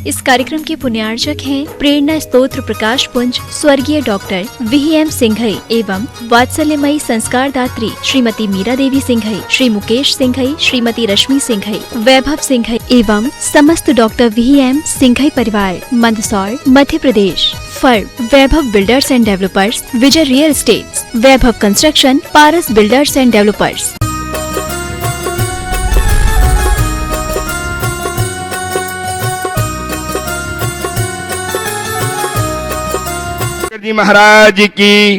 इस कार्यक्रम के पुण्यार्चक हैं प्रेरणा स्तोत्र प्रकाश पुंज स्वर्गीय डॉक्टर VM सिंघई एवं वात्सल्यमयी संस्कार दात्री श्रीमती मीरा देवी सिंघई, श्री मुकेश सिंघई, श्रीमती रश्मि सिंघई, वैभव सिंघई एवं समस्त डॉक्टर VM सिंघई परिवार, Mandsaur, Madhya Pradesh. Firm Vaibhav builders and developers, Vijay real estates, Vaibhav construction, Paras builders and developers. Ji Maharaj की,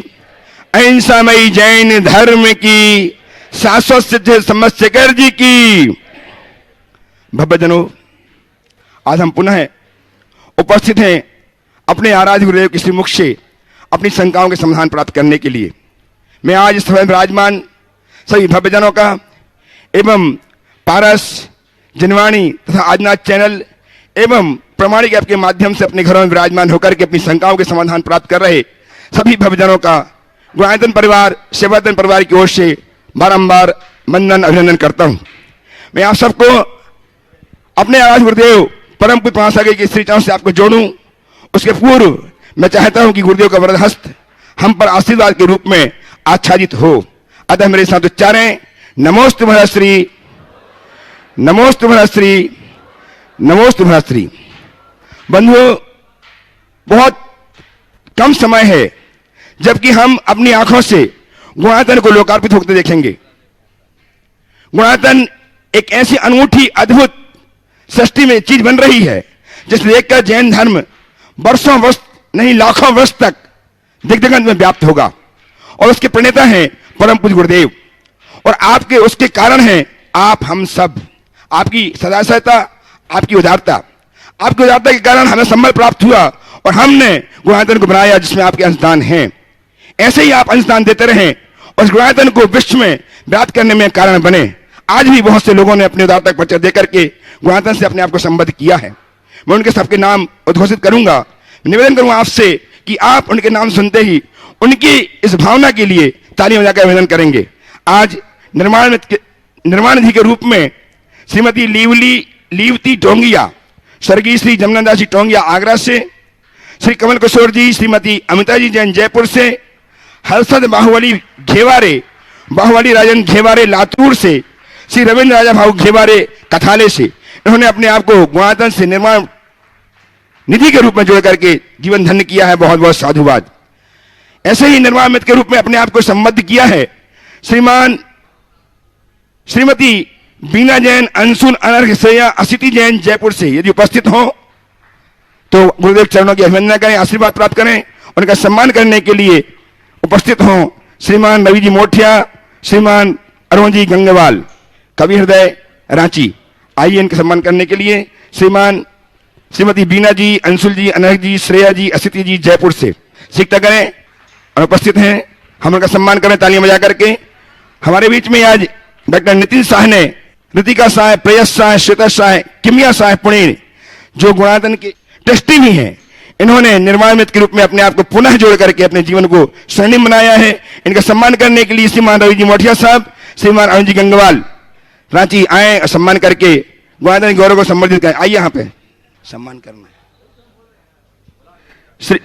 अहिंसामयी जैन धर्म की, शाश्वत सिद्ध समस्यकर जी की। भव्यजनों, आज हम पुनः उपस्थित हैं अपने आराध्य गुरुदेव के श्रीमुख से अपनी शंकाओं के समाधान प्राप्त करने के लिए। मैं आज इस समय विराजमान सभी भव्यजनों का एवं पारस, जनवाणी तथा आजनाथ चैनल एवं प्रमाणिक ऐप के माध्यम से अपने घरों में विराजमान होकर के अपनी शंकाओं के समाधान प्राप्त कर रहे सभी भव्यजनों का गुणायतन परिवार, सेवायतन परिवार की ओर से बारंबार वंदन अभिनंदन करता हूं। मैं आप सबको अपने आराध्य गुरुदेव परम पूज्य महासागर के श्री चरणों से आपको जोड़ूं। उसके पूर्व मैं चाहता हूं कि गुरुदेव का वरद हस्त हम पर आशीर्वाद के रूप में आच्छादित हो। अतः मेरे साथ उच्चारें, नमोस्तु भरश्री, नमोस्तु भरश्री, नमोस्तु भरश्री। बंधुओं, बहुत कम समय है जबकि हम अपनी आंखों से गुणायतन को लोकार्पित होते देखेंगे। गुणायतन एक ऐसी अनूठी अद्भुत सृष्टि में चीज बन रही है जिसे देखकर जैन धर्म वर्षों वर्ष नहीं लाखों वर्ष तक दिग्गंत में व्याप्त होगा। और उसके प्रणेता हैं परम पूज्य गुरुदेव, और आपके उसके कारण हैं आप हम सब। आपकी सदाचारता, आपकी उदारता, आपकी उदारता के कारण हमें संबल प्राप्त हुआ और हमने गुणायतन को बनाया जिसमें आपके अंशदान हैं। ऐसे ही आप अंशदान देते रहें और इस गुणायतन को विश्व में व्याप्त करने में कारण बने। आज भी बहुत से लोगों ने अपनी उदारता का परिचय देकर के गुणायतन से अपने आप को संबद्ध किया है। मैं उनके सबके नाम उद्घोषित करूंगा। निवेदन करूंगा आपसे कि आप उनके नाम सुनते ही उनकी इस भावना के लिए तालियां बजाकर अभिनंदन करेंगे। आज निर्माण निधि के रूप में श्रीमती लीवती टोंगिया, स्वर्गीय श्री जमुनादास जी टोंगिया आगरा से, श्री कमल किशोर जी, श्रीमती अमिता जी जैन जयपुर से, हर्षद बाहुबली राजन घेवारे लातूर से, श्री रविंद्र राजा भाऊ घेवारे कथाले से। इन्होंने अपने आप को गुणायतन से निर्माण निधि के रूप में जोड़ करके जीवन धन्य किया है। बहुत बहुत साधुवाद। ऐसे ही निर्माण मित्र के रूप में अपने आप को संबद्ध किया है श्रीमती बीना जैन, अंशुल अनर्घ श्रेया, असिति जैन जयपुर से। यदि उपस्थित हो तो गुरुदेव चरणों की अभिनंदन करें, आशीर्वाद प्राप्त करें। उनका सम्मान करने के लिए उपस्थित हो श्रीमान रवि जी मोठिया, श्रीमान अरुण जी गंगवाल, कवि हृदय रांची। आइए इनका सम्मान करने के लिए श्रीमती बीना जी, अंशुल जी, अनर्घ जी, श्रेया जी, असिति जी जयपुर से सीखता करें और उपस्थित हैं। हम उनका सम्मान करें तालियां बजा करके। हमारे बीच में आज डॉक्टर नितिन शाह ने, ऋतिका शाह, प्रेयस शाह, श्वेता शाह, किमिया शाह पुणे, जो गुणायतन के ट्रस्टी भी हैं, इन्होंने निर्माण मित्र के रूप में अपने आप को पुनः जोड़ करके अपने जीवन को स्वर्णिम बनाया है। इनका सम्मान करने के लिए श्रीमान रवि जी मोठिया साहब, श्रीमान अरुण जी गंगवाल रांची आए और सम्मान करके गुणायतन गौरव को संवर्धित करें। आइए यहाँ पे सम्मान करना है। श्री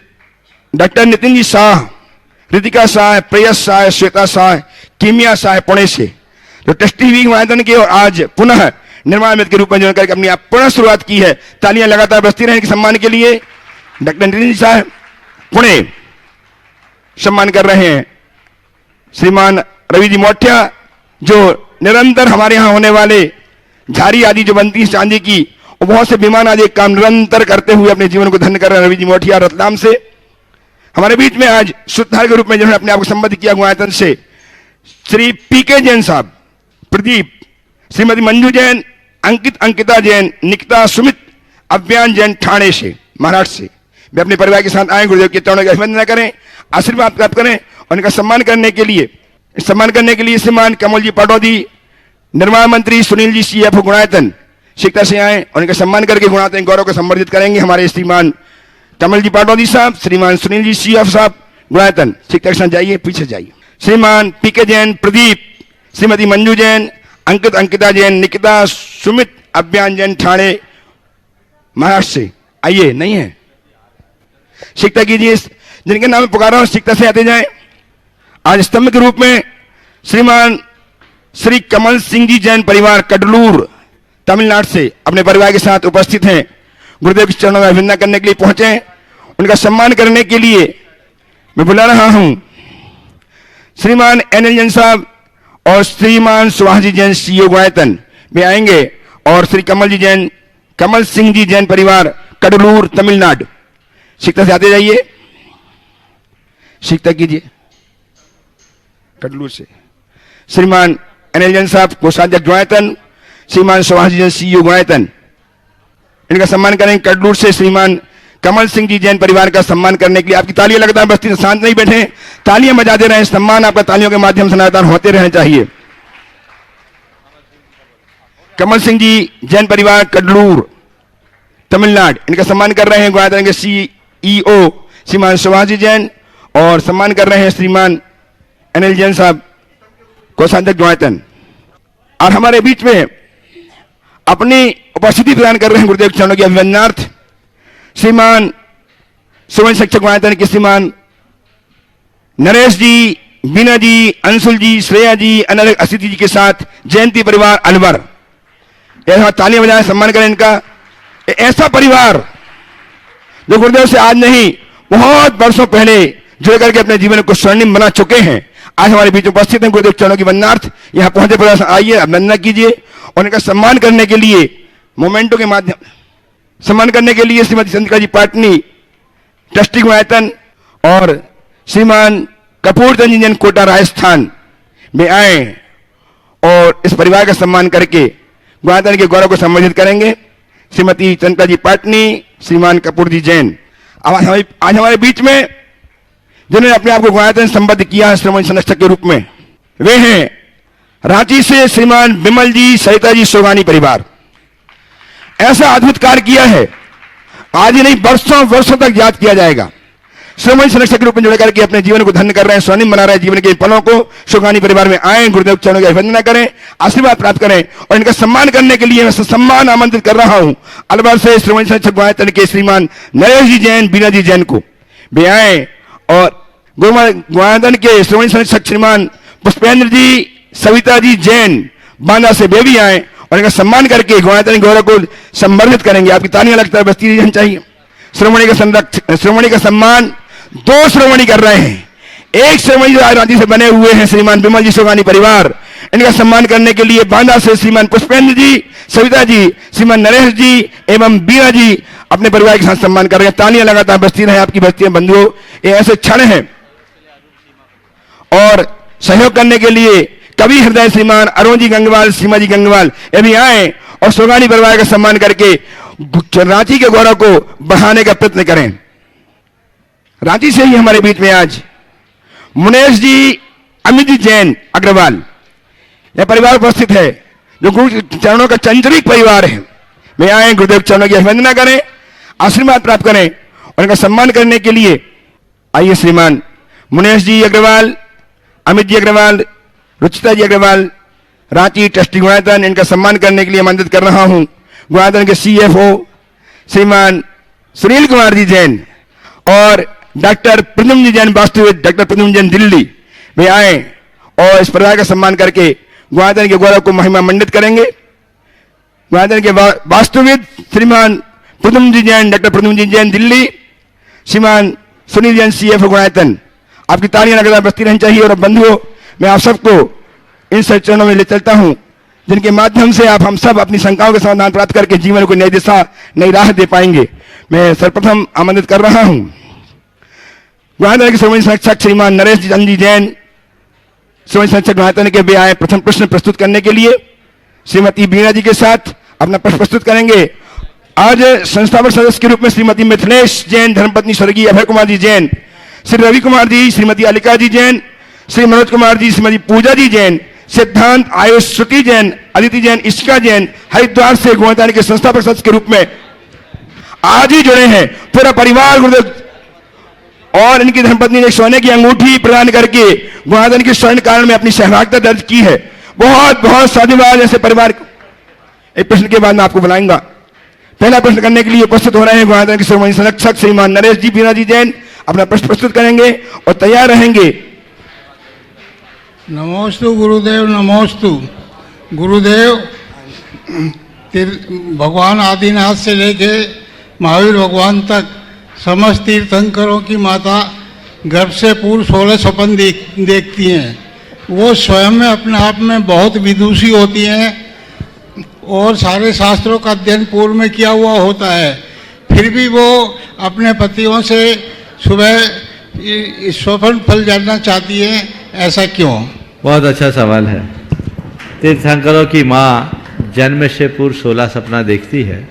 डॉक्टर नितिन जी शाह, ऋतिका शाह, प्रेयस शाह, श्वेता शाह, किमिया शाह पुणे से, जो ट्रस्टी भी गुणायतन के और आज पुनः निर्माण मित्र के रूप में जोड़ करके अपनी आप पुनः शुरुआत की है। तालियां लगातार बजती रहें इनके सम्मान के लिए। डॉक्टर नितिन जी शाह पुणे सम्मान कर रहे हैं श्रीमान रवि जी मोठिया, जो निरंतर हमारे यहाँ होने वाले झारी आदि जो बनती है चांदी की, और बहुत से विमान आदि काम निरंतर करते हुए अपने जीवन को धन्य कर रहे हैं। रवि जी मोठिया रतलाम से हमारे बीच में आज सूत्रधार के रूप में जिन्होंने अपने आप को संबद्ध किया गुणायतन से, श्री PK जैन साहब, प्रदीप, श्रीमती मंजू जैन, अंकिता जैन, निकिता, सुमित, अभियान जैन ठाणे से, महाराष्ट्र से। वे अपने परिवार के साथ आए। गुरुदेव के चरणों की अभिवंदना करें, आशीर्वाद प्राप्त करें। और उनका सम्मान करने के लिए श्रीमान कमल जी पाटौदी, निर्माण मंत्री सुनील जी CF गुणायतन शिक्षा से आए और उनका सम्मान करके गुणायतन गौरव को संवर्धित करेंगे। हमारे श्रीमान कमल जी पाटौदी साहब, श्रीमान सुनील जी CF साहब गुणायतन शिक्षा के साथ जाइए, पीछे जाइए। श्रीमान PK जैन, प्रदीप, श्रीमती मंजू जैन, अंकिता जैन, निकिता, सुमित, अभियान जैन ठाणे महाराष्ट्र से आइए, नहीं है? शीघ्रता कीजिए, जिनके नाम पुकार रहा हूं शीघ्रता से आते जाएं। आज स्तंभ के रूप में श्रीमान श्री कमल सिंह जी जैन परिवार कडलूर तमिलनाडु से अपने परिवार के साथ उपस्थित हैं। गुरुदेव के चरणों में अभिनंदन करने के लिए पहुंचे। उनका सम्मान करने के लिए मैं बुला रहा हूं श्रीमान एनएल जैन साहब और श्रीमान सुभाष जी जैन सीओ गुणायतन भी आएंगे, और श्री कमल सिंह जी जैन परिवार कडलूर तमिलनाडु। शीघ्रता से आते जाइए, शीघ्रता कीजिए। कडलूर से श्रीमान एनएल जैन साहब कोषाध्यक्ष गुणायतन, श्रीमान सुभाष जी जैन सीओ गुणायतन, इनका सम्मान करेंगे। कडलूर से श्रीमान कमल सिंह जी जैन परिवार का सम्मान करने के लिए आपकी तालियां लगातार बस्ती शांत नहीं बैठे, तालियां बजाते रहें। सम्मान आपका तालियों के माध्यम से लगातार होते रहने चाहिए। कमल सिंह जी जैन परिवार कडलूर तमिलनाडु, इनका सम्मान कर रहे हैं गुणायतन के सीईओ श्रीमान सुभाष जी जैन, और सम्मान कर रहे हैं श्रीमान एनएल जैन साहब कोषाध्यक्ष गुणायतन। और हमारे बीच में अपनी उपस्थिति प्रदान कर रहे हैं गुरुदेव चरणों के अभिवंदनार्थ श्रीमान सुवर्ण शिक्षक गुणायतन के श्रीमान नरेश जी, बीना जी, अंशुल जी, श्रेया जी, अनल असिति जी के साथ जयंती परिवार अलवर। ऐसा तालियां बजाएं, सम्मान करें इनका। ऐसा परिवार जो गुरुदेव से आज नहीं बहुत वर्षों पहले जुड़ करके अपने जीवन को स्वर्णिम बना चुके हैं, आज हमारे बीच उपस्थित हैं। गुरुदेव चरणों की वंदनार्थ यहाँ पहुंचे प्रयास आइए, अभिनंदन कीजिए। और इनका सम्मान करने के लिए मोमेंटो के माध्यम सम्मान करने के लिए श्रीमती चंद्रिका जी पाटनी ट्रस्टी गुणायतन और श्रीमान कपूर चंद जैन कोटा राजस्थान में आए और इस परिवार का सम्मान करके गुणायतन के गौरव को संवर्धित करेंगे। श्रीमती चंद्रिका जी पाटनी, श्रीमान कपूर जी जैन आज हमारे बीच में जिन्होंने अपने आप को गुणायतन संबद्ध किया है श्रमण संरक्षक के रूप में, वे हैं रांची से श्रीमान विमल जी, सरिता जी सोगानी परिवार। ऐसा अद्भुत कार्य किया है, आज ही नहीं वर्षों वर्षों तक याद किया जाएगा। श्रमण संरक्षक के रूप में जुड़ करके अपने जीवन को धन्य कर रहे हैं, स्वर्णिम बना रहे हैं जीवन के पलों को। सोगानी परिवार में आए, गुरुदेव चरणों की अभिवंदना करें, आशीर्वाद प्राप्त करें। और इनका सम्मान करने के लिए मैं सम्मान आमंत्रित कर रहा हूं अलवर से श्रमण संरक्षक गुणायतन के श्रीमान नरेश जी जैन, बीना जी जैन को भी आए, और गुणायतन के श्रमण संरक्षक श्रीमान पुष्पेंद्र जी, सविता जी जैन बांदा से वे भी आए और इनका सम्मान करके गुणायतन गौरव को संवर्धित करेंगे। आपकी तालियां लगता है बस्ती रहनी चाहिए। श्रोमणी का सम्मान दो श्रोमणी कर रहे हैं। एक श्रोमणी जो रांची से बने हुए हैं श्रीमान विमल जी सोगानी परिवार, इनका सम्मान करने के लिए बांदा से श्रीमान पुष्पेंद्र जी, सविता जी, श्रीमान नरेश जी एवं बीना जी अपने परिवार के साथ सम्मान कर रहे हैं। तालियां लगातार बस्ती रहे आपकी बस्तियां बंधुओं। ये ऐसे क्षण हैं। और सहयोग करने के लिए कवि हृदय श्रीमान अरुण जी गंगवाल, सीमा जी गंगवाल ये भी आए और सोगानी परिवार का सम्मान करके रांची के गौरव को बढ़ाने का प्रयत्न करें। रांची से ही हमारे बीच में आज मुनेश जी, अमित जी जैन अग्रवाल यह परिवार उपस्थित है, जो गुरु चरणों का चंचलिक परिवार है। वे आए, गुरुदेव चरणों की अभिवंदना करें, आशीर्वाद प्राप्त करें और इनका सम्मान करने के लिए आइए श्रीमान मुनेश जी अग्रवाल, अमित जी अग्रवाल, रुचिता जी अग्रवाल, रांची ट्रस्टी गुणायतन, इनका सम्मान करने के लिए आमंत्रित कर रहा हूं गुणायतन के सीएफओ श्रीमान सुनील कुमार जी जैन और डॉक्टर प्रद्युम्न जी जैन वास्तुविद, डॉक्टर प्रद्युम्न जैन दिल्ली वे आए और इस परिवार का सम्मान करके गुणायतन के गौरव को महिमा मंडित करेंगे। गुणायतन के वास्तुविद श्रीमान प्रद्युम्न जी जैन, डॉक्टर प्रद्युम्न जी जैन दिल्ली, श्रीमान सुनील जैन सीएफओ गुणायतन, आपकी तालियां लगातार बजती रहनी चाहिए। और बंधुओं, मैं आप सबको इन चरणों में ले चलता हूं जिनके माध्यम से आप हम सब अपनी शंकाओं के समाधान प्राप्त करके जीवन को नई दिशा, नई राह दे पाएंगे। मैं सर्वप्रथम आमंत्रित कर रहा हूं गुणायतन के श्रोमणी संरक्षक श्रीमान नरेश जी जैन, श्रोमणी संरक्षक गुणायतन के भी आए प्रथम प्रश्न प्रस्तुत करने के लिए। श्रीमती बीना जी के साथ अपना प्रश्न प्रस्तुत करेंगे। आज संस्थापक सदस्य के रूप में श्रीमती मिथिलेश जैन, धर्मपत्नी स्वर्गीय अभय कुमार जी जैन, श्री रवि कुमार जी, श्रीमती अलिका जी जैन, श्री मनोज कुमार जी, श्रीमती पूजा जी जैन, सिद्धांत आयुष श्रुति जैन, अदिति जैन, इशिका जैन हरिद्वार से गुणायतन के संस्थापक सदस्य के रूप में आज ही जुड़े हैं। पूरा परिवार गुरुदेव और इनकी धर्मपत्नी ने सोने की अंगूठी प्रदान करके गुणायतन के स्वर्ण कारण में अपनी सहभागिता दर्ज की है। बहुत बहुत साधुवाद ऐसे परिवार। एक प्रश्न के बाद मैं आपको बुलाऊंगा। पहला प्रश्न करने के लिए उपस्थित हो रहे हैं गुणायतन के शिरोमणि संरक्षक श्रीमान नरेश जी मीरा जी जैन अपना प्रश्न प्रस्तुत करेंगे और तैयार रहेंगे। नमोस्तु गुरुदेव, नमोस्तु गुरुदेव। भगवान आदिनाथ से लेके महावीर भगवान तक समस्त तीर्थंकरों की माता गर्भ से पूर्व 16 स्वप्न देखती हैं। वो स्वयं में अपने आप में बहुत विदुषी होती हैं और सारे शास्त्रों का अध्ययन पूर्व में किया हुआ होता है, फिर भी वो अपने पतियों से सुबह स्वप्न फल जानना चाहती हैं, ऐसा क्यों? बहुत अच्छा सवाल है। तीर्थंकरों की माँ जन्म से पूर्व 16 सपना देखती है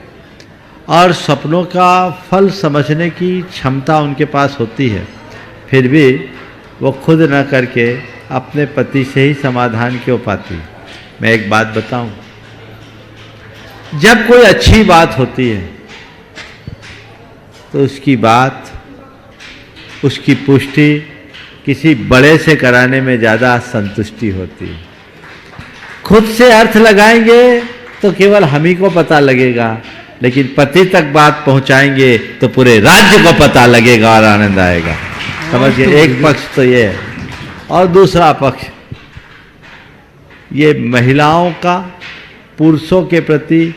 और सपनों का फल समझने की क्षमता उनके पास होती है, फिर भी वो खुद न करके अपने पति से ही समाधान क्यों पाती? मैं एक बात बताऊं, जब कोई अच्छी बात होती है तो उसकी बात, उसकी पुष्टि किसी बड़े से कराने में ज़्यादा संतुष्टि होती है। खुद से अर्थ लगाएंगे तो केवल हम ही को पता लगेगा, लेकिन पति तक बात पहुंचाएंगे तो पूरे राज्य को पता लगेगा और आनंद आएगा। समझिए, एक पक्ष तो ये है और दूसरा पक्ष ये महिलाओं का पुरुषों के प्रति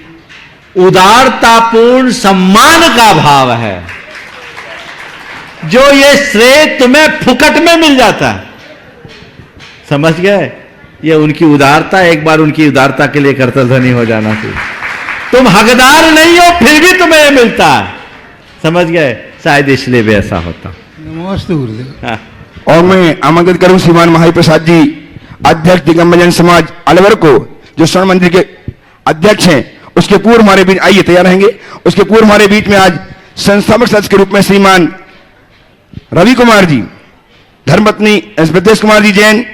उदारतापूर्ण सम्मान का भाव है, जो ये श्रेय तुम्हें फुकट में मिल जाता है। समझ गए? ये उनकी उदारता, एक बार उनकी उदारता के लिए कर्तव्यधनी हो जाना चाहिए। तुम हकदार नहीं हो फिर भी तुम्हें ये मिलता है। समझ गए? शायद इसलिए भी ऐसा होता। नमस्ते गुरुदेव। हाँ। और मैं आमंत्रित करूं श्रीमान महावीर प्रसाद जी, अध्यक्ष दिगंबरजन समाज अलवर को, जो स्वर्ण मंदिर के अध्यक्ष हैं, उसके पूर्व हमारे बीच आइए, तैयार रहेंगे। उसके पूर्व हमारे बीच में आज संस्थापक सदस्य के रूप में श्रीमान रवि कुमार जी, धर्मपत्नी ब्रजेश कुमार जी जैन,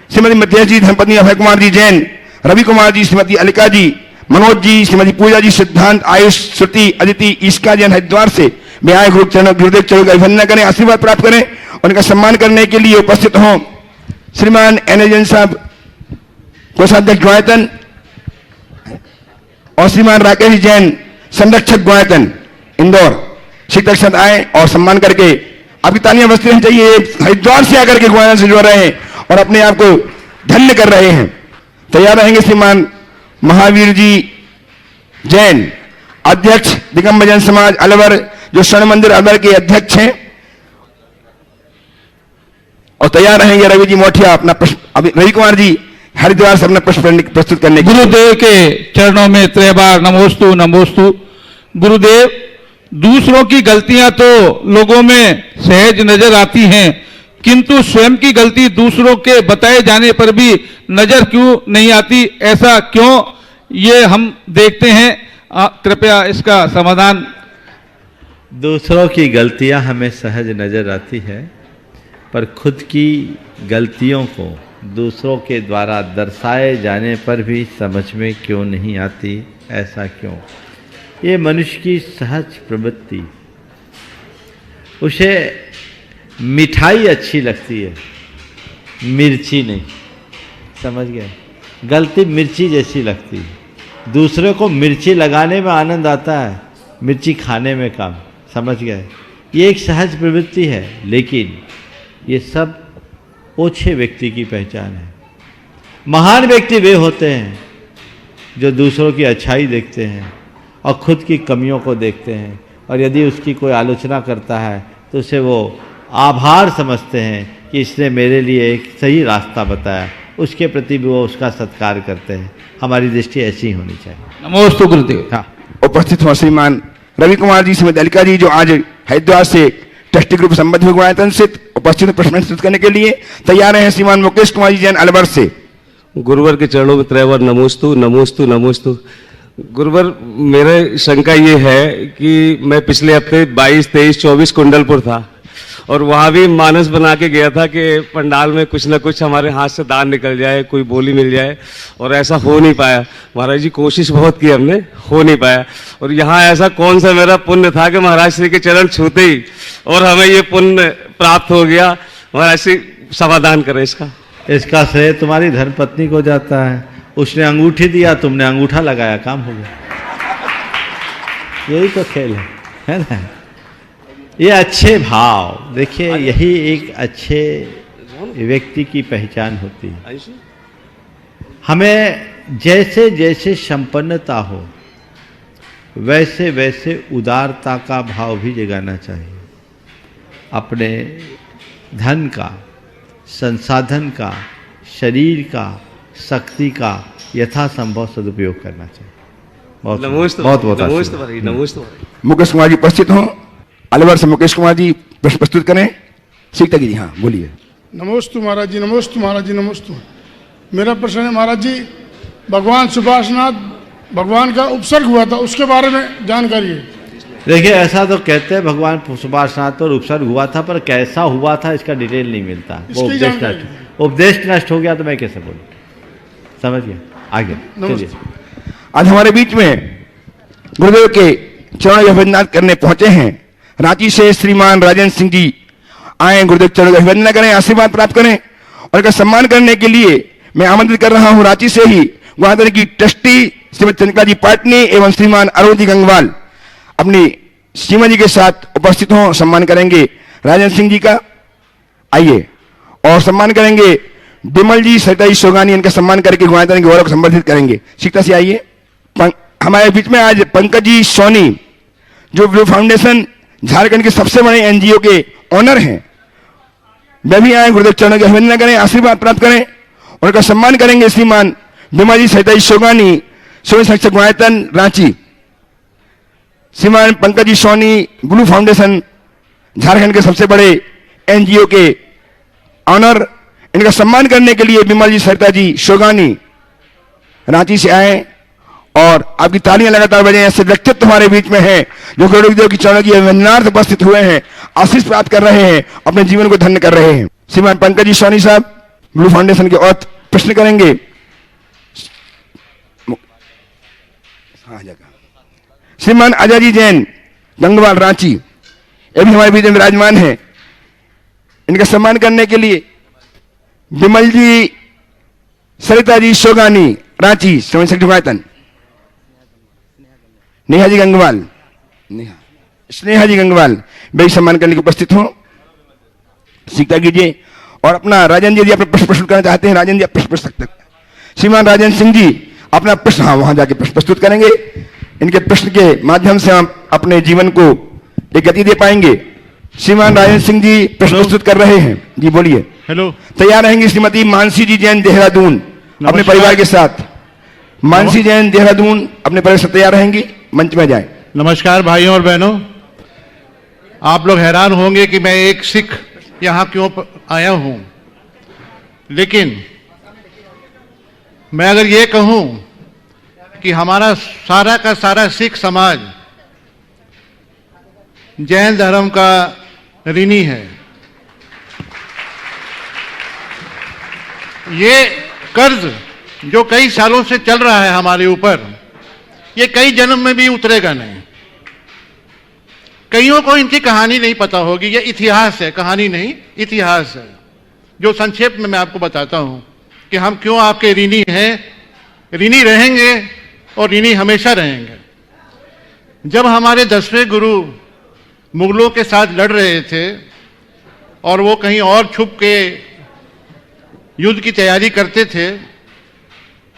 श्रीमती मध्येश जी, धर्मपत्नी अभय कुमार जी जैन, रवि कुमार जी, श्रीमती अलिका जी, मनोज जी, श्रीमती पूजा जी, सिद्धांत, आयुष, श्रुति, अदिति, ईश्का जैन हरिद्वार से मैं आए गुरुदेव चरणों का अभिनंदन करें, आशीर्वाद प्राप्त करें। उनका सम्मान करने के लिए उपस्थित हों श्रीमान एन जैन साहब, कोषाध्यक्ष गुणायतन, और श्रीमान राकेश जैन, संरक्षक गुणायतन इंदौर, शिक्षक साथ आए और सम्मान करके आपकी तालियां बजती रहनी चाहिए। हरिद्वार से आकर के गुणायतन से जुड़ रहे हैं और अपने आप को धन्य कर रहे हैं। तैयार रहेंगे श्रीमान महावीर जी जैन, अध्यक्ष दिगंबरजन समाज अलवर, जो स्वर्ण मंदिर अलवर के अध्यक्ष हैं, और तैयार रहेंगे रवि जी मोठिया अपना प्रश्न, अभी रवि कुमार जी हरिद्वार से अपना प्रश्न प्रस्तुत करने के लिए। गुरुदेव के चरणों में 3 बार नमोस्तु नमोस्तु। गुरुदेव, दूसरों की गलतियां तो लोगों में सहज नजर आती हैं, किंतु स्वयं की गलती दूसरों के बताए जाने पर भी नजर क्यों नहीं आती? ऐसा क्यों, ये हम देखते हैं। कृपया इसका समाधान। दूसरों की गलतियां हमें सहज नजर आती है, पर खुद की गलतियों को दूसरों के द्वारा दर्शाए जाने पर भी समझ में क्यों नहीं आती? ऐसा क्यों? ये मनुष्य की सहज प्रवृत्ति। उसे मिठाई अच्छी लगती है, मिर्ची नहीं। समझ गए? गलती मिर्ची जैसी लगती है। दूसरे को मिर्ची लगाने में आनंद आता है, मिर्ची खाने में कम। समझ गए? ये एक सहज प्रवृत्ति है, लेकिन ये सब ओछे व्यक्ति की पहचान है। महान व्यक्ति वे होते हैं जो दूसरों की अच्छाई देखते हैं और खुद की कमियों को देखते हैं, और यदि उसकी कोई आलोचना करता है तो उसे वो आभार समझते हैं कि इसने मेरे लिए एक सही रास्ता बताया, उसके प्रति भी वो उसका सत्कार करते हैं। हमारी दृष्टि ऐसी ही होनी चाहिए। नमोस्तु गुरुदेव। हाँ। उपस्थित हो श्रीमान रवि कुमार जी, श्रीमती अलिका जी, जो आज हरिद्वार से ट्रस्टी ग्रुप संबद्ध हुए गुणायतन से उपस्थित प्रश्न प्रस्तुत करने के लिए तैयार हैं श्रीमान मुकेश कुमार जी जैन अलवर से। गुरुवर के चरणों में 3 बार नमोस्तु नमोस्तु नमोस्तु। गुरुवर, मेरा शंका ये है कि मैं पिछले हफ्ते 22, 23, 24 कुंडलपुर था और वहाँ भी मानस बना के गया था कि पंडाल में कुछ ना कुछ हमारे हाथ से दान निकल जाए, कोई बोली मिल जाए, और ऐसा हो नहीं पाया। महाराज जी, कोशिश बहुत की हमने, हो नहीं पाया। और यहाँ ऐसा कौन सा मेरा पुण्य था कि महाराज श्री के चरण छूते ही और हमें ये पुण्य प्राप्त हो गया। महाराज श्री समाधान करें इसका। इसका श्रेय तुम्हारी धर्मपत्नी को जाता है। उसने अंगूठी दिया, तुमने अंगूठा लगाया, काम हो गया। यही तो खेल है ना। ये अच्छे भाव, देखिए यही एक अच्छे व्यक्ति की पहचान होती है। हमें जैसे जैसे संपन्नता हो वैसे वैसे उदारता का भाव भी जगाना चाहिए। अपने धन का, संसाधन का, शरीर का, शक्ति का यथासंभव सदुपयोग करना चाहिए। बहुत बहुत नमस्ते। मुकेश कुमार जी उपस्थित हों। अलवर से मुकेश कुमार जी प्रश्न प्रस्तुत करें। सीखता जी, हाँ बोलिए। नमोस्तु महाराज जी, नमोस्तु महाराज जी, नमोस्तु। मेरा प्रश्न है महाराज जी, भगवान सुभाषनाथ भगवान का उपसर्ग हुआ था, उसके बारे में जानकारी है। देखिए ऐसा तो कहते हैं भगवान सुभाषनाथ पर उपसर्ग हुआ था, पर कैसा हुआ था इसका डिटेल नहीं मिलता। वो उपदेश नष्ट हो गया तो मैं कैसे बोलूं, समझ गया। आगे चलिए। आज हमारे बीच में गुरुदेव के चरण अभिवंदन करने पहुंचे हैं। रांची से श्रीमान राजेंद्र सिंह जी आए, गुरुदेव चरण की अभिवंदना करें, आशीर्वाद प्राप्त करें। और इनका सम्मान करने के लिए मैं आमंत्रित कर रहा हूं रांची से ही ग्वादर की ट्रस्टी श्रीमती चंद्रिका जी पाटनी एवं श्रीमान अरुण जी गंगवाल अपनी सीमा जी के साथ उपस्थित हों। सम्मान करेंगे राजेंद्र सिंह जी का। आइए और सम्मान करेंगे बिमल जी, सरिता जी सोगानी, इनका सम्मान करके ग्वादर के गौरव को संवर्धित करेंगे। शिक्षा से आइए। हमारे बीच में आज पंकज जी सोनी, जो ब्लू फाउंडेशन झारखंड के सबसे बड़े एनजीओ के ऑनर हैं, वे भी आए। गुरुदेव चरणों की अभिवंदना करें, आशीर्वाद प्राप्त करें। और उनका सम्मान करेंगे श्रीमान बिमल जी, सरिता जी सोगानी, स्वयं शिक्षक गुआयतन रांची। श्रीमान पंकज जी सोनी, ब्लू फाउंडेशन झारखंड के सबसे बड़े एनजीओ के ऑनर, इनका सम्मान करने के लिए बिमल जी, सरिता जी सोगानी रांची से आए। और आपकी तालियां लगातार बजें। ऐसे व्यक्तित्व हमारे बीच में हैं जो गुरुदेव की चरणों की अभिवंदनार्थ उपस्थित हुए हैं, आशीष प्राप्त कर रहे हैं, अपने जीवन को धन्य कर रहे हैं। श्रीमान पंकज जी सोनी साहब ब्लू फाउंडेशन के और प्रश्न करेंगे। श्रीमान अजय जी जैन, गंगवाल रांची, ये भी हमारे बीच में विराजमान है। इनका सम्मान करने के लिए बिमल जी, सरिता जी सोगानी रांची, स्वयं शिक्षक गुआयतन। नेहा जी गंगवाल, स्नेहा जी गंगवाल वे सम्मान करने के उपस्थित हो। सीखता कीजिए। और अपना राजेंद्र जी अपना प्रश्न प्रस्तुत करना चाहते हैं। राजेंद्र जी आप प्रश्न प्रस्तुत सकते हैं। श्रीमान राजेंद्र सिंह जी अपना प्रश्न, हाँ वहां जाके प्रश्न प्रस्तुत करेंगे। इनके प्रश्न के माध्यम से हम अपने जीवन को एक गति दे पाएंगे। श्रीमान राजेंद्र सिंह जी प्रश्न प्रस्तुत कर रहे हैं। जी बोलिए। हेलो। तैयार रहेंगे श्रीमती मानसी जी जैन, देहरादून, अपने परिवार के साथ। मानसी जैन, देहरादून, अपने परिवार से तैयार रहेंगी, मंच में जाएं। नमस्कार भाइयों और बहनों। आप लोग हैरान होंगे कि मैं एक सिख यहां क्यों आया हूं, लेकिन मैं अगर ये कहूं कि हमारा सारा का सारा सिख समाज जैन धर्म का ऋणी है। ये कर्ज जो कई सालों से चल रहा है हमारे ऊपर, ये कई जन्म में भी उतरेगा नहीं। कईयों को इनकी कहानी नहीं पता होगी। ये इतिहास है, कहानी नहीं, इतिहास है, जो संक्षेप में मैं आपको बताता हूं कि हम क्यों आपके ऋणी हैं, ऋणी रहेंगे और ऋणी हमेशा रहेंगे। जब हमारे 10वें गुरु मुगलों के साथ लड़ रहे थे और वो कहीं और छुप के युद्ध की तैयारी करते थे,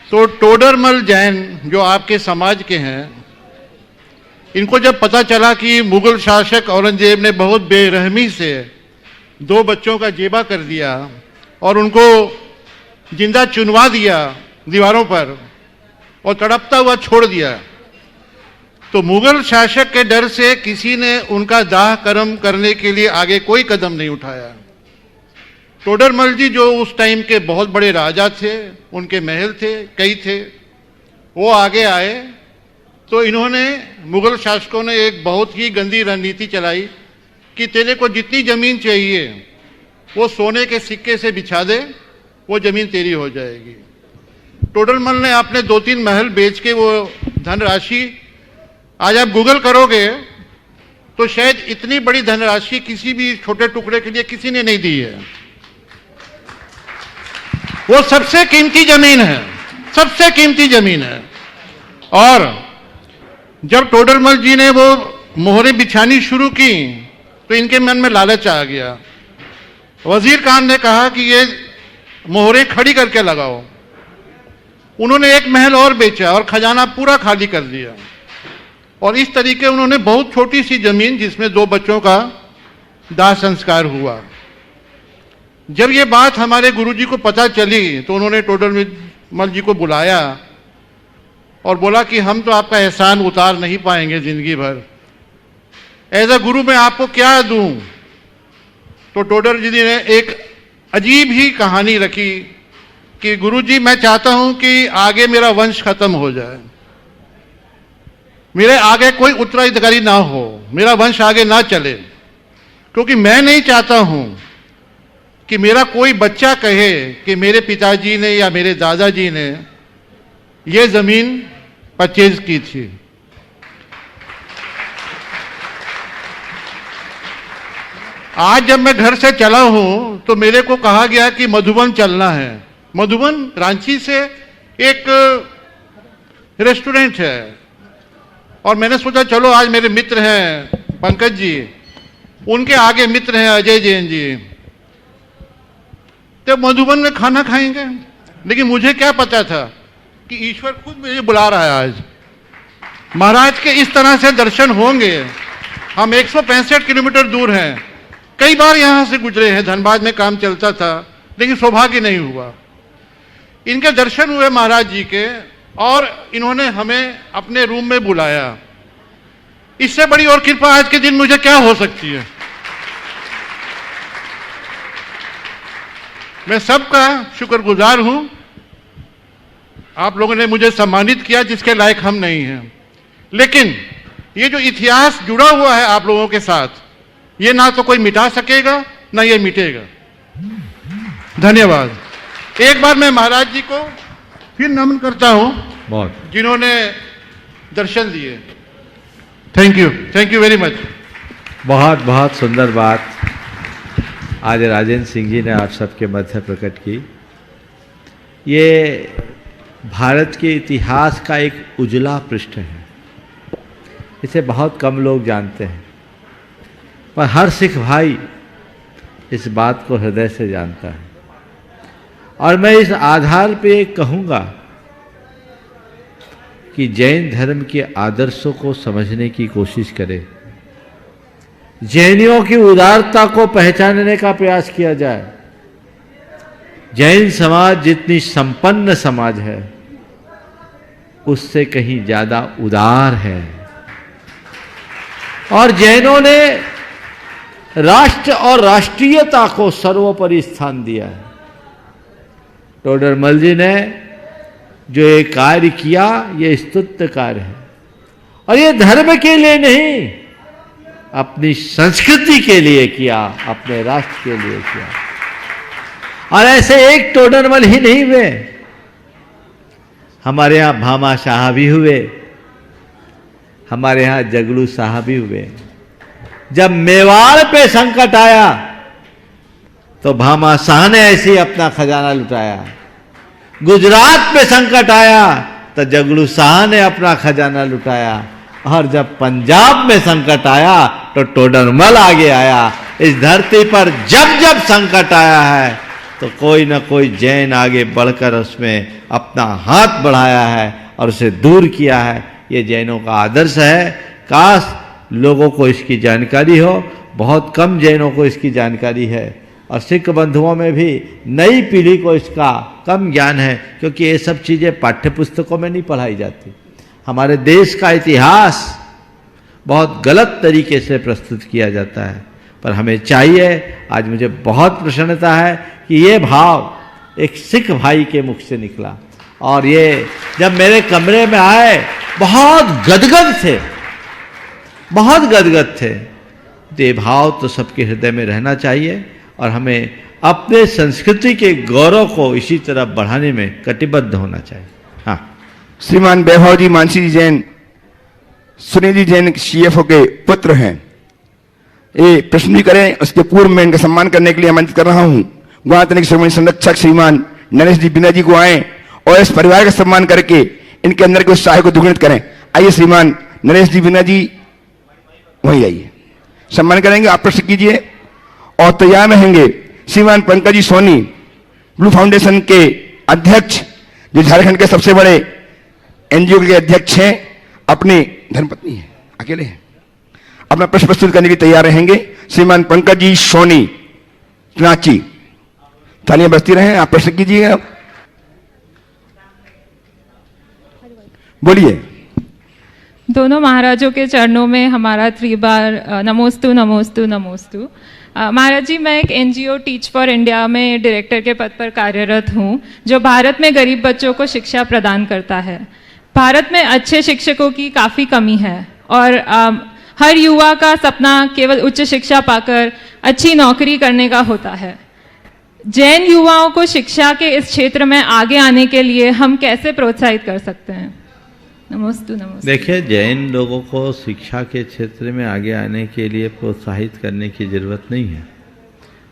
तो टोडरमल जैन जो आपके समाज के हैं, इनको जब पता चला कि मुगल शासक औरंगजेब ने बहुत बेरहमी से 2 बच्चों का जेबा कर दिया और उनको जिंदा चुनवा दिया दीवारों पर और तड़पता हुआ छोड़ दिया, तो मुगल शासक के डर से किसी ने उनका दाह कर्म करने के लिए आगे कोई कदम नहीं उठाया। टोडरमल जी जो उस टाइम के बहुत बड़े राजा थे, उनके महल थे, कई थे, वो आगे आए तो इन्होंने, मुगल शासकों ने एक बहुत ही गंदी रणनीति चलाई कि तेरे को जितनी जमीन चाहिए वो सोने के सिक्के से बिछा दे, वो जमीन तेरी हो जाएगी। टोडरमल ने अपने 2-3 महल बेच के वो धनराशि, आज आप गूगल करोगे तो शायद इतनी बड़ी धनराशि किसी भी छोटे टुकड़े के लिए किसी ने नहीं दी है। वो सबसे कीमती जमीन है, सबसे कीमती जमीन है। और जब टोडरमल जी ने वो मोहरें बिछानी शुरू की तो इनके मन में लालच आ गया। वजीर खान ने कहा कि ये मोहरें खड़ी करके लगाओ। उन्होंने एक महल और बेचा और खजाना पूरा खाली कर दिया, और इस तरीके उन्होंने बहुत छोटी सी जमीन जिसमें 2 बच्चों का दाह संस्कार हुआ। जब ये बात हमारे गुरुजी को पता चली तो उन्होंने टोडरमल जी को बुलाया और बोला कि हम तो आपका एहसान उतार नहीं पाएंगे जिंदगी भर, एज अ गुरु मैं आपको क्या दूं। तो टोडर जी ने एक अजीब ही कहानी रखी कि गुरुजी मैं चाहता हूं कि आगे मेरा वंश खत्म हो जाए, मेरे आगे कोई उत्तराधिकारी ना हो, मेरा वंश आगे ना चले, क्योंकि मैं नहीं चाहता हूं कि मेरा कोई बच्चा कहे कि मेरे पिताजी ने या मेरे दादाजी ने ये जमीन परचेज की थी। आज जब मैं घर से चला हूं तो मेरे को कहा गया कि मधुबन चलना है। मधुबन रांची से एक रेस्टोरेंट है, और मैंने सोचा चलो आज मेरे मित्र हैं पंकज जी, उनके आगे मित्र हैं अजय जैन जी, तो मधुबन में खाना खाएंगे। लेकिन मुझे क्या पता था कि ईश्वर खुद मुझे बुला रहा है। आज महाराज के इस तरह से दर्शन होंगे। हम 165 किलोमीटर दूर हैं, कई बार यहां से गुजरे हैं, धनबाद में काम चलता था, लेकिन सौभाग्य नहीं हुआ। इनके दर्शन हुए महाराज जी के, और इन्होंने हमें अपने रूम में बुलाया। इससे बड़ी और कृपा आज के दिन मुझे क्या हो सकती है। मैं सबका शुक्रगुजार हूं। आप लोगों ने मुझे सम्मानित किया जिसके लायक हम नहीं हैं, लेकिन ये जो इतिहास जुड़ा हुआ है आप लोगों के साथ, ये ना तो कोई मिटा सकेगा ना ये मिटेगा। धन्यवाद। एक बार मैं महाराज जी को फिर नमन करता हूं जिन्होंने दर्शन दिए। Thank you very much. बहुत बहुत सुंदर बात आज राजेंद्र सिंह जी ने आप सबके मध्य प्रकट की। ये भारत के इतिहास का एक उजला पृष्ठ है, इसे बहुत कम लोग जानते हैं, पर हर सिख भाई इस बात को हृदय से जानता है। और मैं इस आधार पे कहूँगा कि जैन धर्म के आदर्शों को समझने की कोशिश करें, जैनियों की उदारता को पहचानने का प्रयास किया जाए। जैन समाज जितनी संपन्न समाज है उससे कहीं ज्यादा उदार है, और जैनों ने राष्ट्र और राष्ट्रीयता को सर्वोपरि स्थान दिया है। टोडरमल जी ने जो ये कार्य किया ये स्तुत्य कार्य है, और ये धर्म के लिए नहीं, अपनी संस्कृति के लिए किया, अपने राष्ट्र के लिए किया। और ऐसे एक टोडरमल ही नहीं हुए, हमारे यहाँ भामा शाह भी हुए, हमारे यहाँ जगलू शाह भी हुए। जब मेवाड़ पे संकट आया तो भामा शाह ने ऐसे ही अपना खजाना लुटाया। गुजरात पे संकट आया तो जगलू शाह ने अपना खजाना लुटाया, और जब पंजाब में संकट आया तो टोडरमल आगे आया। इस धरती पर जब जब संकट आया है तो कोई ना कोई जैन आगे बढ़कर उसमें अपना हाथ बढ़ाया है और उसे दूर किया है। ये जैनों का आदर्श है। काश लोगों को इसकी जानकारी हो, बहुत कम जैनों को इसकी जानकारी है, और सिख बंधुओं में भी नई पीढ़ी को इसका कम ज्ञान है, क्योंकि ये सब चीज़ें पाठ्य पुस्तकों में नहीं पढ़ाई जाती। हमारे देश का इतिहास बहुत गलत तरीके से प्रस्तुत किया जाता है, पर हमें चाहिए, आज मुझे बहुत प्रसन्नता है कि ये भाव एक सिख भाई के मुख से निकला, और ये जब मेरे कमरे में आए बहुत गदगद थे, बहुत गदगद थे। ये भाव तो सबके हृदय में रहना चाहिए, और हमें अपने संस्कृति के गौरव को इसी तरह बढ़ाने में कटिबद्ध होना चाहिए। हाँ, श्रीमान वैभव जी मानसी जी जैन, सुनील जी जैन CFO के पुत्र हैं। ये प्रश्न भी करें, उसके पूर्व में इनका सम्मान करने के लिए आमंत्रित कर रहा हूं। गुणात्मक श्रोमणी संरक्षक श्रीमान नरेश जी बिना जी को आए और इस परिवार का सम्मान करके इनके अंदर के उत्साह को दुगुणित करें। आइए श्रीमान नरेश जी बिना जी वहीं आइए, सम्मान करेंगे, आप प्रश्न कीजिए। और तैयार रहेंगे श्रीमान पंकज जी सोनी, ब्लू फाउंडेशन के अध्यक्ष, जो झारखंड के सबसे बड़े एनजीओ के अध्यक्ष हैं, अपनी धर्मपत्नी है, अकेले हैं, अपना प्रश्न प्रस्तुत करने के लिए तैयार रहेंगे श्रीमान पंकज जी सोनी रांची। तालियां बजती रहें, आप प्रश्न कीजिए, बोलिए। दोनों महाराजों के चरणों में हमारा 3 बार नमोस्तु नमोस्तु नमोस्तु। महाराज जी, मैं एक एनजीओ टीच फॉर इंडिया में डायरेक्टर के पद पर कार्यरत हूँ, जो भारत में गरीब बच्चों को शिक्षा प्रदान करता है। भारत में अच्छे शिक्षकों की काफ़ी कमी है और हर युवा का सपना केवल उच्च शिक्षा पाकर अच्छी नौकरी करने का होता है। जैन युवाओं को शिक्षा के इस क्षेत्र में आगे आने के लिए हम कैसे प्रोत्साहित कर सकते हैं? नमोस्तु नमोस्तु। देखिए, जैन लोगों को शिक्षा के क्षेत्र में आगे आने के लिए प्रोत्साहित करने की ज़रूरत नहीं है,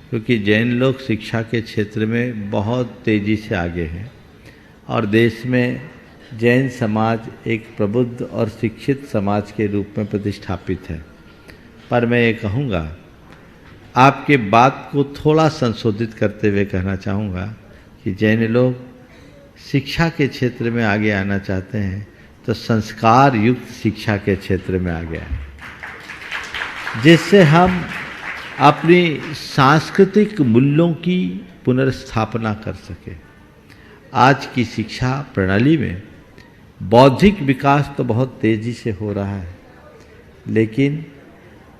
क्योंकि जैन लोग शिक्षा के क्षेत्र में बहुत तेज़ी से आगे हैं और देश में जैन समाज एक प्रबुद्ध और शिक्षित समाज के रूप में प्रतिष्ठापित है। पर मैं ये कहूँगा, आपके बात को थोड़ा संशोधित करते हुए कहना चाहूँगा कि जैन लोग शिक्षा के क्षेत्र में आगे आना चाहते हैं तो संस्कार युक्त शिक्षा के क्षेत्र में आगे आए, जिससे हम अपनी सांस्कृतिक मूल्यों की पुनर्स्थापना कर सकें। आज की शिक्षा प्रणाली में बौद्धिक विकास तो बहुत तेज़ी से हो रहा है, लेकिन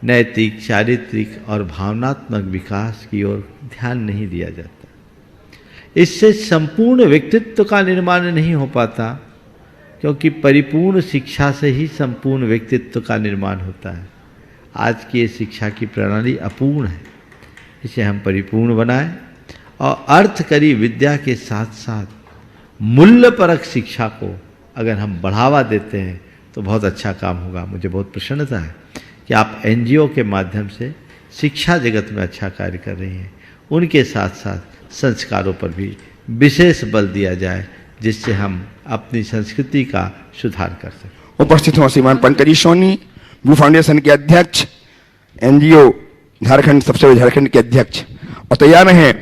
नैतिक, चारित्रिक और भावनात्मक विकास की ओर ध्यान नहीं दिया जाता। इससे संपूर्ण व्यक्तित्व का निर्माण नहीं हो पाता, क्योंकि परिपूर्ण शिक्षा से ही संपूर्ण व्यक्तित्व का निर्माण होता है। आज की ये शिक्षा की प्रणाली अपूर्ण है, इसे हम परिपूर्ण बनाएं और अर्थकरी विद्या के साथ साथ मूल्यपरक शिक्षा को अगर हम बढ़ावा देते हैं तो बहुत अच्छा काम होगा। मुझे बहुत प्रसन्नता है कि आप एनजीओ के माध्यम से शिक्षा जगत में अच्छा कार्य कर रही हैं। उनके साथ साथ संस्कारों पर भी विशेष बल दिया जाए, जिससे हम अपनी संस्कृति का सुधार कर सकें। उपस्थित हो श्रीमान पंकज जी सोनी, ब्लू फाउंडेशन के अध्यक्ष, एनजीओ झारखंड सबसे बड़े झारखंड के अध्यक्ष। और तैयार हैं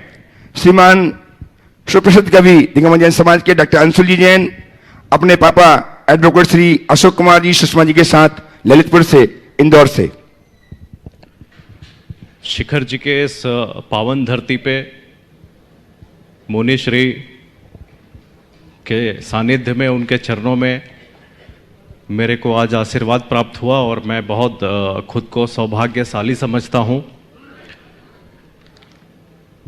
श्रीमान सुप्रसिद्ध कवि दिगंबर जैन समाज के डॉक्टर अंशुल जी जैन, अपने पापा एडवोकेट श्री अशोक कुमार जी सुषमा जी के साथ ललितपुर से, इंदौर से। शिखर जी के इस पावन धरती पे मुनि श्री के सानिध्य में, उनके चरणों में मेरे को आज आशीर्वाद प्राप्त हुआ और मैं बहुत खुद को सौभाग्यशाली समझता हूँ।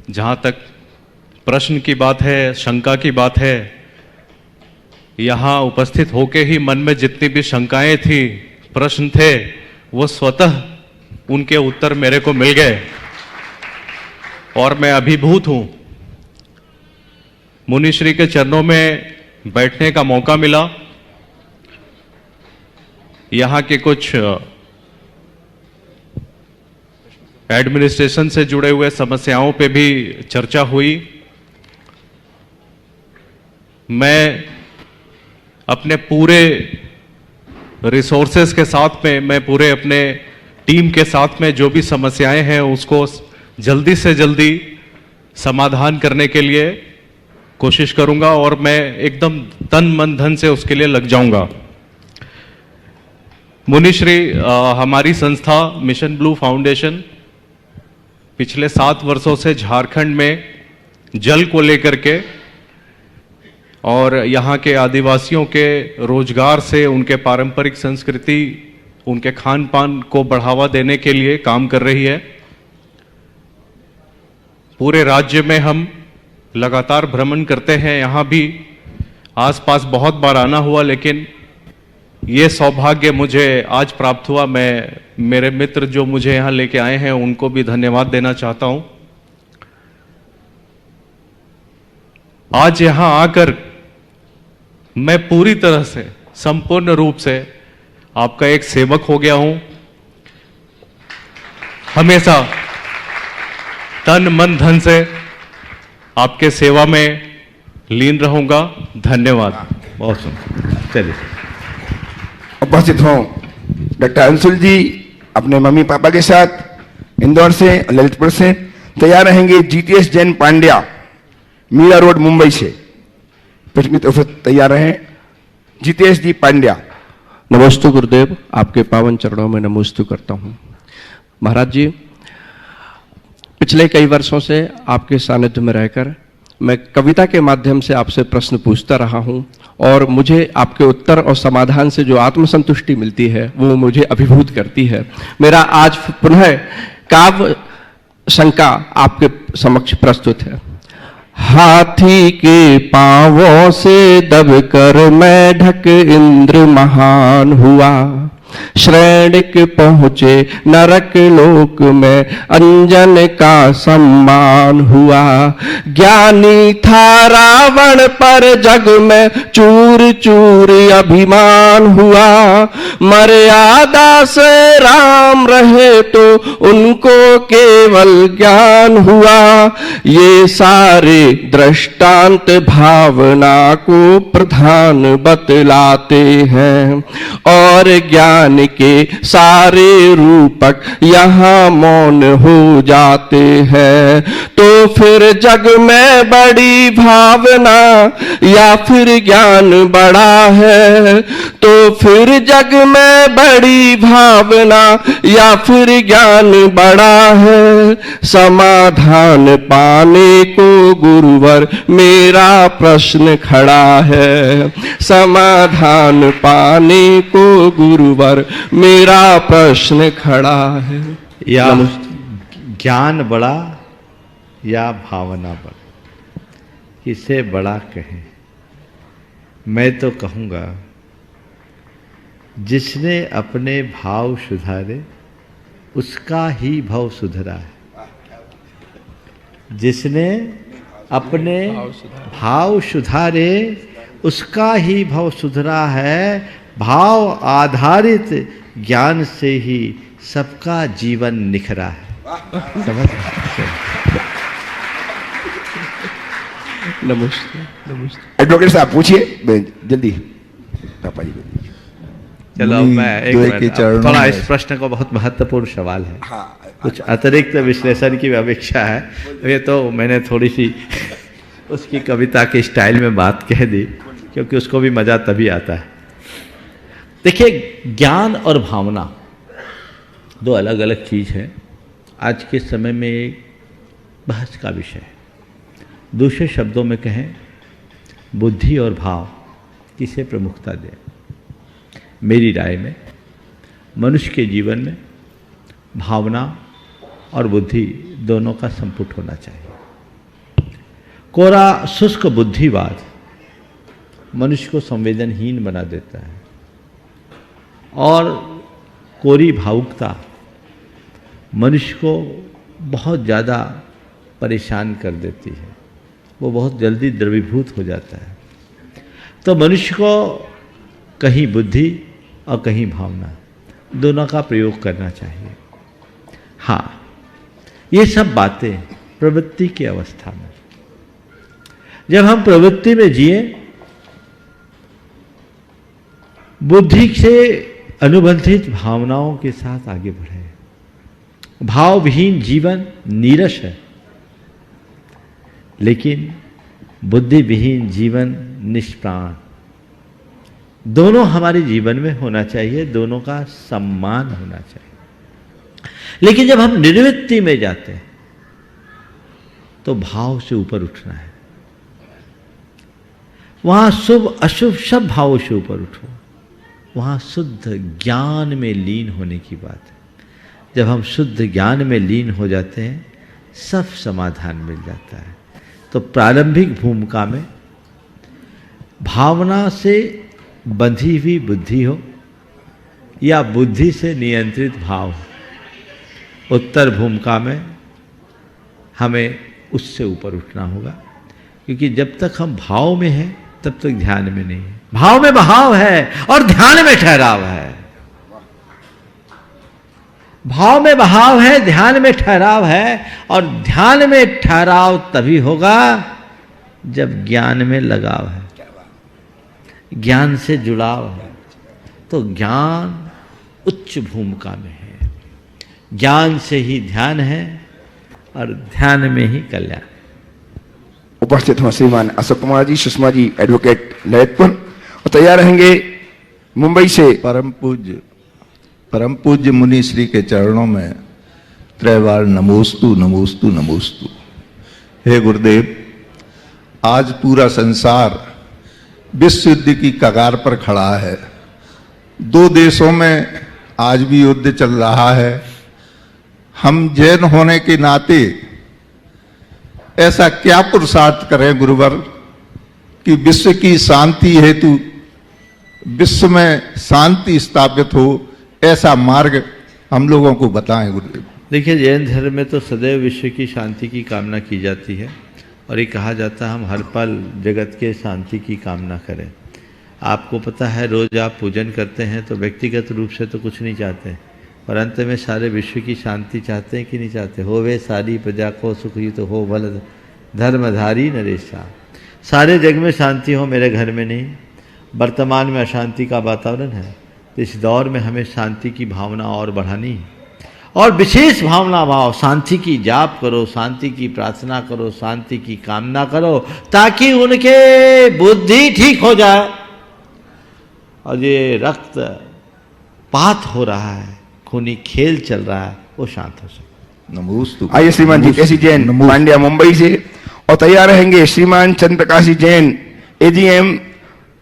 जहाँ तक प्रश्न की बात है, शंका की बात है, यहाँ उपस्थित होके ही मन में जितनी भी शंकाएं थी, प्रश्न थे, वो स्वतः उनके उत्तर मेरे को मिल गए और मैं अभिभूत हूँ। मुनिश्री के चरणों में बैठने का मौका मिला। यहाँ के कुछ एडमिनिस्ट्रेशन से जुड़े हुए समस्याओं पे भी चर्चा हुई। मैं अपने पूरे रिसोर्सेज के साथ में, मैं पूरे अपने टीम के साथ में जो भी समस्याएं हैं उसको जल्दी से जल्दी समाधान करने के लिए कोशिश करूंगा और मैं एकदम तन मन धन से उसके लिए लग जाऊंगा। मुनिश्री हमारी संस्था मिशन ब्लू फाउंडेशन पिछले 7 वर्षों से झारखंड में जल को लेकर के और यहाँ के आदिवासियों के रोजगार से, उनके पारंपरिक संस्कृति, उनके खान पान को बढ़ावा देने के लिए काम कर रही है। पूरे राज्य में हम लगातार भ्रमण करते हैं। यहाँ भी आसपास बहुत बार आना हुआ, लेकिन ये सौभाग्य मुझे आज प्राप्त हुआ। मैं मेरे मित्र जो मुझे यहाँ लेके आए हैं उनको भी धन्यवाद देना चाहता हूँ। आज यहाँ आकर मैं पूरी तरह से, संपूर्ण रूप से आपका एक सेवक हो गया हूं। हमेशा तन मन धन से आपके सेवा में लीन रहूंगा। धन्यवाद। बहुत सुंदर। चलिए उपस्थित हों डॉक्टर अंशुल जी अपने मम्मी पापा के साथ इंदौर से ललितपुर से तैयार रहेंगे। जीटीएस जैन पांड्या मीरा रोड मुंबई से प्रश्न की तरफ से तैयार रहे। जीटीएस जी पांड्या। नमोस्तु गुरुदेव, आपके पावन चरणों में नमोस्तु करता हूँ। महाराज जी, पिछले कई वर्षों से आपके सानिध्य में रहकर मैं कविता के माध्यम से आपसे प्रश्न पूछता रहा हूँ और मुझे आपके उत्तर और समाधान से जो आत्मसंतुष्टि मिलती है वो मुझे अभिभूत करती है। मेरा आज पुनः काव्य शंका आपके समक्ष प्रस्तुत है। हाथी के पांवों से दबकर मैं ढक इंद्र महान हुआ, श्रेणिक पहुंचे नरक लोक में अंजन का सम्मान हुआ। ज्ञानी था रावण पर जग में चूर चूर अभिमान हुआ, मर्यादा से राम रहे तो उनको केवल ज्ञान हुआ। ये सारे दृष्टांत भावना को प्रधान बतलाते हैं और ज्ञान के सारे रूपक यहाँ मौन हो जाते हैं। तो फिर जग में बड़ी भावना या फिर ज्ञान बड़ा है? तो फिर जग में बड़ी भावना या फिर ज्ञान बड़ा है? समाधान पाने को गुरुवर मेरा प्रश्न खड़ा है। समाधान पाने को गुरुवर मेरा प्रश्न खड़ा है। या ज्ञान बड़ा या भावना बड़ा, किसे बड़ा कहें? मैं तो कहूँगा जिसने अपने भाव सुधारे उसका ही भाव सुधरा है। जिसने अपने भाव सुधारे उसका ही भाव सुधरा है। भाव आधारित ज्ञान से ही सबका जीवन निखरा है। समझ? नमस्ते। नमस्ते एडवोकेट साहब पूछिए जल्दी। पापा जी चलो मैं एक मिनट, थोड़ा इस प्रश्न को बहुत महत्वपूर्ण सवाल है। कुछ अतिरिक्त विश्लेषण की अपेक्षा है। ये तो मैंने थोड़ी सी उसकी कविता के स्टाइल में बात कह दी क्योंकि उसको भी मजा तभी आता है। देखिए, ज्ञान और भावना दो अलग अलग चीज़ है। आज के समय में एक बहस का विषय है। दूसरे शब्दों में कहें, बुद्धि और भाव किसे प्रमुखता दें? मेरी राय में मनुष्य के जीवन में भावना और बुद्धि दोनों का संपुट होना चाहिए। कोरा शुष्क बुद्धिवाद मनुष्य को संवेदनहीन बना देता है और कोरी भावुकता मनुष्य को बहुत ज़्यादा परेशान कर देती है। वो बहुत जल्दी द्रवीभूत हो जाता है। तो मनुष्य को कहीं बुद्धि और कहीं भावना दोनों का प्रयोग करना चाहिए। हाँ, ये सब बातें प्रवृत्ति की अवस्था में, जब हम प्रवृत्ति में जिए, बुद्धि से अनुबंधित भावनाओं के साथ आगे बढ़े। भाव विहीन जीवन नीरस है, लेकिन बुद्धि विहीन जीवन निष्प्राण। दोनों हमारे जीवन में होना चाहिए, दोनों का सम्मान होना चाहिए। लेकिन जब हम निर्वृत्ति में जाते हैं तो भाव से ऊपर उठना है। वहां शुभ अशुभ सब भावों से ऊपर उठो। वहाँ शुद्ध ज्ञान में लीन होने की बात है। जब हम शुद्ध ज्ञान में लीन हो जाते हैं, सब समाधान मिल जाता है। तो प्रारंभिक भूमिका में भावना से बंधी हुई बुद्धि हो या बुद्धि से नियंत्रित भाव हो, उत्तर भूमिका में हमें उससे ऊपर उठना होगा। क्योंकि जब तक हम भाव में हैं तब तक ध्यान में नहीं है। भाव में बहाव है और ध्यान में ठहराव है। भाव में बहाव है, ध्यान में ठहराव है, और ध्यान में ठहराव तभी होगा जब ज्ञान में लगाव है, ज्ञान से जुड़ाव है। तो ज्ञान उच्च भूमिका में है। ज्ञान से ही ध्यान है और ध्यान में ही कल्याण। उपस्थित हों श्रीमान अशोक कुमार जी, सुषमा जी, एडवोकेट ललितपुर, और तैयार रहेंगे मुंबई से परम पूज्य मुनि श्री के चरणों में त्रैवार नमोस्तु नमोस्तु नमोस्तु। हे गुरुदेव, आज पूरा संसार विश्व युद्ध की कगार पर खड़ा है। दो देशों में आज भी युद्ध चल रहा है। हम जैन होने के नाते ऐसा क्या पुरुषार्थ करें गुरुवर कि विश्व की शांति हेतु, विश्व में शांति स्थापित हो, ऐसा मार्ग हम लोगों को बताएं गुरुदेव। देखिए, जैन धर्म में तो सदैव विश्व की शांति की कामना की जाती है और ये कहा जाता है हम हर पल जगत के शांति की कामना करें। आपको पता है, रोज आप पूजन करते हैं तो व्यक्तिगत रूप से तो कुछ नहीं चाहते, पर अंत में सारे विश्व की शांति चाहते हैं कि नहीं चाहते? हो वे सारी प्रजा को सुख ही तो हो बल धर्मधारी नरेशा। सारे जग में शांति हो, मेरे घर में नहीं। वर्तमान में अशांति का वातावरण है, तो इस दौर में हमें शांति की भावना और बढ़ानी है, और विशेष भावना भाव शांति की जाप करो, शांति की प्रार्थना करो, शांति की कामना करो, ताकि उनके बुद्धि ठीक हो जाए और ये रक्त पात हो रहा है, खूनी खेल चल रहा है, वो शांत हो सके। नमोस्तु। आइए श्रीमान जितेश जैन पांड्या मुंबई से, और तैयार रहेंगे श्रीमान चंद्रप्रकाशी जैन, एजीएम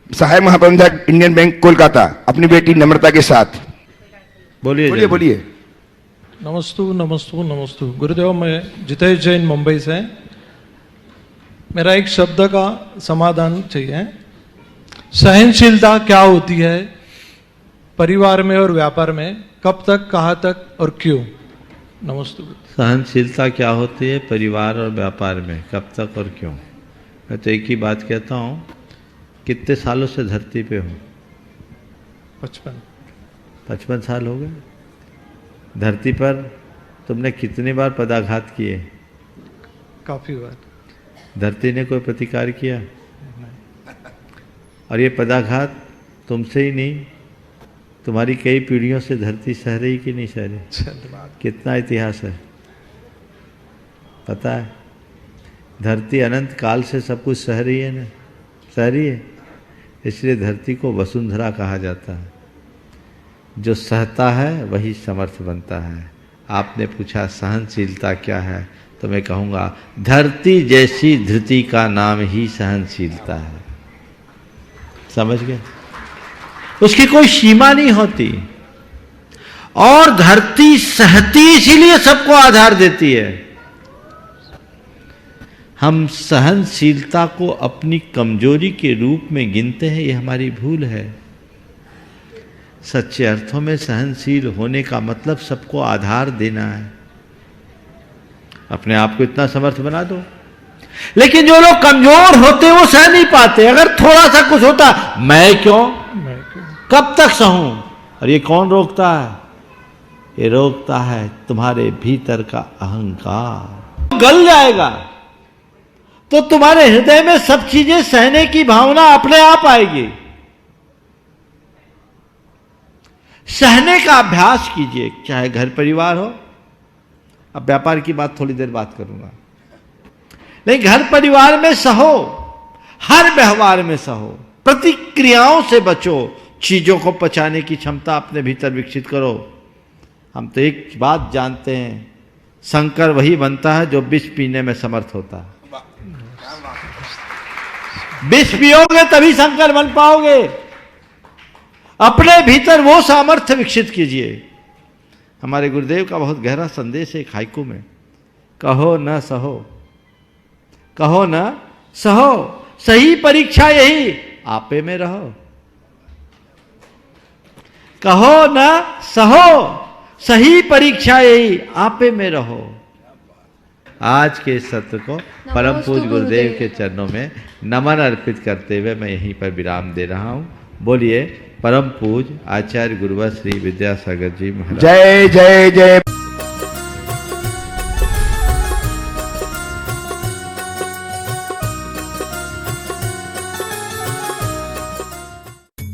सहायक महाप्रबंधक इंडियन बैंक कोलकाता, अपनी बेटी नम्रता के साथ। बोलिए बोलिए। नमस्तु नमस्तु नमस्तु। गुरुदेव, मैं जितेश जैन मुंबई से। मेरा एक शब्द का समाधान चाहिए। सहनशीलता क्या होती है परिवार में और व्यापार में? कब तक, कहाँ तक और क्यों? नमस्ते। सहनशीलता क्या होती है परिवार और व्यापार में, कब तक और क्यों? मैं तो एक ही बात कहता हूँ, कितने सालों से धरती पे हूँ? 55 साल हो गए। धरती पर तुमने कितनी बार पदाघात किए? काफी बार। धरती ने कोई प्रतिकार किया? और ये पदाघात तुमसे ही नहीं, तुम्हारी कई पीढ़ियों से धरती सह रही कि नहीं सह रही? कितना इतिहास है पता है? धरती अनंत काल से सब कुछ सह रही है ना, सह रही है। इसलिए धरती को वसुंधरा कहा जाता है। जो सहता है वही समर्थ बनता है। आपने पूछा सहनशीलता क्या है, तो मैं कहूँगा धरती जैसी धृति का नाम ही सहनशीलता है। समझ गए? उसकी कोई सीमा नहीं होती, और धरती सहती इसीलिए सबको आधार देती है। हम सहनशीलता को अपनी कमजोरी के रूप में गिनते हैं, ये हमारी भूल है। सच्चे अर्थों में सहनशील होने का मतलब सबको आधार देना है। अपने आप को इतना समर्थ बना दो। लेकिन जो लोग कमजोर होते हैं वो सह नहीं पाते। अगर थोड़ा सा कुछ होता, मैं क्यों, कब तक सहूं? और ये कौन रोकता है? ये रोकता है तुम्हारे भीतर का अहंकार। गल जाएगा तो तुम्हारे हृदय में सब चीजें सहने की भावना अपने आप आएगी। सहने का अभ्यास कीजिए, चाहे घर परिवार हो। अब व्यापार की बात थोड़ी देर बात करूंगा, लेकिन घर परिवार में सहो, हर व्यवहार में सहो। प्रतिक्रियाओं से बचो, चीजों को पचाने की क्षमता अपने भीतर विकसित करो। हम तो एक बात जानते हैं, शंकर वही बनता है जो विष पीने में समर्थ होता है। विष पियोगे तभी शंकर बन पाओगे। अपने भीतर वो सामर्थ्य विकसित कीजिए। हमारे गुरुदेव का बहुत गहरा संदेश है हाइकू में, कहो न सहो, कहो न सहो, सही परीक्षा यही आपे में रहो। कहो न सहो, सही परीक्षा यही आपे में रहो। आज के सत्र को परम पूज्य गुरुदेव के चरणों में नमन अर्पित करते हुए मैं यहीं पर विराम दे रहा हूं। बोलिए परम पूज्य आचार्य गुरुवर श्री विद्यासागर जी महाराज। जय जय जय।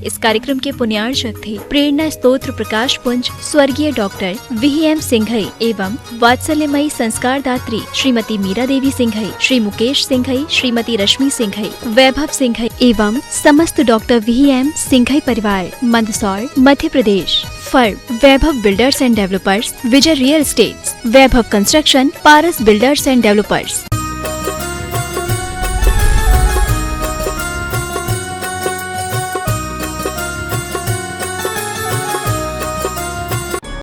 इस कार्यक्रम के पुण्यार्चक थे प्रेरणा स्तोत्र प्रकाश पुंज स्वर्गीय डॉक्टर VM सिंघई एवं वात्सल्यमयी संस्कार दात्री श्रीमती मीरा देवी सिंघई, श्री मुकेश सिंघई, श्रीमती रश्मि सिंघई, वैभव सिंघई एवं समस्त डॉक्टर VM सिंघई परिवार, Mandsaur, Madhya Pradesh. Firm Vaibhav builders and developers, Vijay real estates, Vaibhav construction, Paras builders and developers.